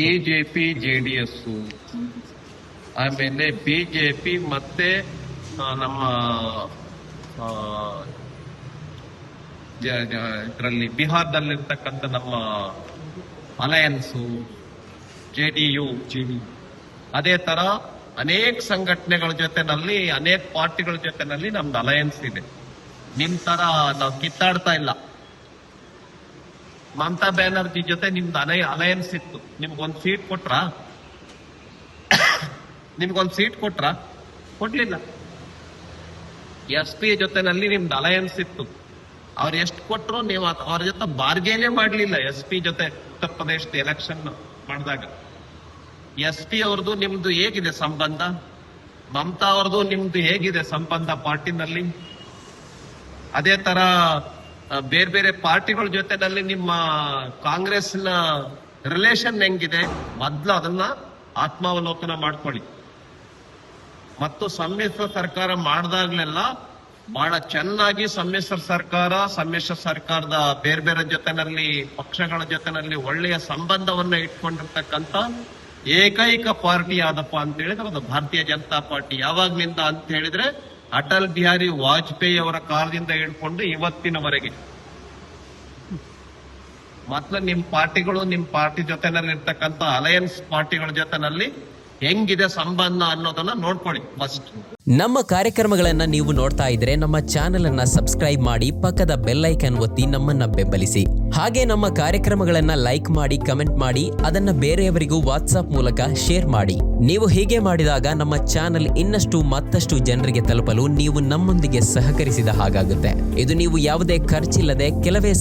BJP JDS ಆಮೇಲೆ BJP ಮತ್ತೆ ನಮ್ಮ ಇದರಲ್ಲಿ ಬಿಹಾರದಲ್ಲಿರ್ತಕ್ಕಂಥ ನಮ್ಮ ಅಲಯನ್ಸು ಜೆಡಿಯು ಅದೇ ತರ ಅನೇಕ ಸಂಘಟನೆಗಳ ಜೊತೆನಲ್ಲಿ ಅನೇಕ ಪಾರ್ಟಿಗಳ ಜೊತೆನಲ್ಲಿ ನಮ್ದು ಅಲಯನ್ಸ್ ಇದೆ. ನಿಮ್ ತರ ನಾವು ಕಿತ್ತಾಡ್ತಾ ಇಲ್ಲ. ಮಮತಾ ಬ್ಯಾನರ್ಜಿ ಜೊತೆ ನಿಮ್ದು ಅಲಯನ್ಸ್ ಇತ್ತು. ನಿಮ್ಗೊಂದು ಸೀಟ್ ಕೊಟ್ರಾ? ಕೊಡ್ಲಿಲ್ಲ. SP ಜೊತೆನಲ್ಲಿ ನಿಮ್ದು ಅಲಯನ್ಸ್ ಇತ್ತು. ಅವ್ರು ಎಷ್ಟು ಕೊಟ್ರು ನೀವು ಅವ್ರ ಜೊತೆ ಬಾರ್ಗೇನೆ ಮಾಡ್ಲಿಲ್ಲ. SP ಜೊತೆ ಉತ್ತರ ಪ್ರದೇಶದ ಎಲೆಕ್ಷನ್ ಮಾಡಿದಾಗ SP ಅವ್ರದ್ದು ನಿಮ್ದು ಹೇಗಿದೆ ಸಂಬಂಧ? ಮಮತಾ ಅವ್ರದ್ದು ನಿಮ್ದು ಹೇಗಿದೆ ಸಂಬಂಧ ಪಾರ್ಟಿನಲ್ಲಿ? ಅದೇ ತರ ಬೇರೆ ಬೇರೆ ಪಾರ್ಟಿಗಳ ಜೊತೆನಲ್ಲಿ ನಿಮ್ಮ ಕಾಂಗ್ರೆಸ್ನ ರಿಲೇಷನ್ ಹೆಂಗಿದೆ? ಮೊದ್ಲು ಅದನ್ನ ಆತ್ಮಾವಲೋಕನ ಮಾಡ್ಕೊಳ್ಳಿ. ಮತ್ತು ಸಮ್ಮಿಶ್ರ ಸರ್ಕಾರ ಮಾಡಿದಾಗ್ಲೆಲ್ಲ ಬಹಳ ಚೆನ್ನಾಗಿ ಸಮ್ಮಿಶ್ರ ಸರ್ಕಾರದ ಬೇರೆ ಬೇರೆ ಜೊತೆನಲ್ಲಿ ಪಕ್ಷಗಳ ಜೊತೆನಲ್ಲಿ ಒಳ್ಳೆಯ ಸಂಬಂಧವನ್ನ ಇಟ್ಕೊಂಡಿರ್ತಕ್ಕಂಥ ಏಕೈಕ ಪಾರ್ಟಿ ಯಾವ್ದಪ್ಪ ಅಂತ ಹೇಳಿದ್ರೆ ಅದು ಭಾರತೀಯ ಜನತಾ ಪಾರ್ಟಿ. ಯಾವಾಗ್ಲಿಂದ ಅಂತ ಹೇಳಿದ್ರೆ ಅಟಲ್ ಬಿಹಾರಿ ವಾಜಪೇಯಿ ಅವರ ಕಾಲದಿಂದ ಹಿಡ್ಕೊಂಡು ಇವತ್ತಿನವರೆಗೆ. ಮೊದಲು ನಿಮ್ ಪಾರ್ಟಿ ಜೊತೆನಲ್ಲಿ ಇರ್ತಕ್ಕಂಥ ಅಲಯನ್ಸ್ ಪಾರ್ಟಿಗಳ ಜೊತೆನಲ್ಲಿ ಹೆಂಗಿದೆ ಸಂಬಂಧ ಅನ್ನೋದನ್ನ ನೋಡ್ಕೊಳ್ಳಿ ಫಸ್ಟ್. ನಮ್ಮ ಕಾರ್ಯಕ್ರಮಗಳನ್ನ ನೀವು ನೋಡ್ತಾ ಇದ್ರೆ ನಮ್ಮ ಚಾನೆಲ್ ಅನ್ನ ಸಬ್ಸ್ಕ್ರೈಬ್ ಮಾಡಿ, ಪಕ್ಕದ ಬೆಲ್ ಐಕಾನ್ ಒತ್ತಿ ನಮ್ಮನ್ನ ಬೆಂಬಲಿಸಿ. ಹಾಗೆ ನಮ್ಮ ಕಾರ್ಯಕ್ರಮಗಳನ್ನ ಲೈಕ್ ಮಾಡಿ, ಕಮೆಂಟ್ ಮಾಡಿ, ಅದನ್ನ ಬೇರೆಯವರಿಗೂ ವಾಟ್ಸ್ಆಪ್ ಮೂಲಕ ಶೇರ್ ಮಾಡಿ. ನೀವು ಹೀಗೆ ಮಾಡಿದಾಗ ನಮ್ಮ ಚಾನೆಲ್ ಮತ್ತಷ್ಟು ಜನರಿಗೆ ತಲುಪಲು ನೀವು ನಮ್ಮೊಂದಿಗೆ ಸಹಕರಿಸಿದ ಹಾಗಾಗುತ್ತೆ. ಇದು ನೀವು ಯಾವುದೇ ಖರ್ಚಿಲ್ಲದೆ ಕೆಲವೇ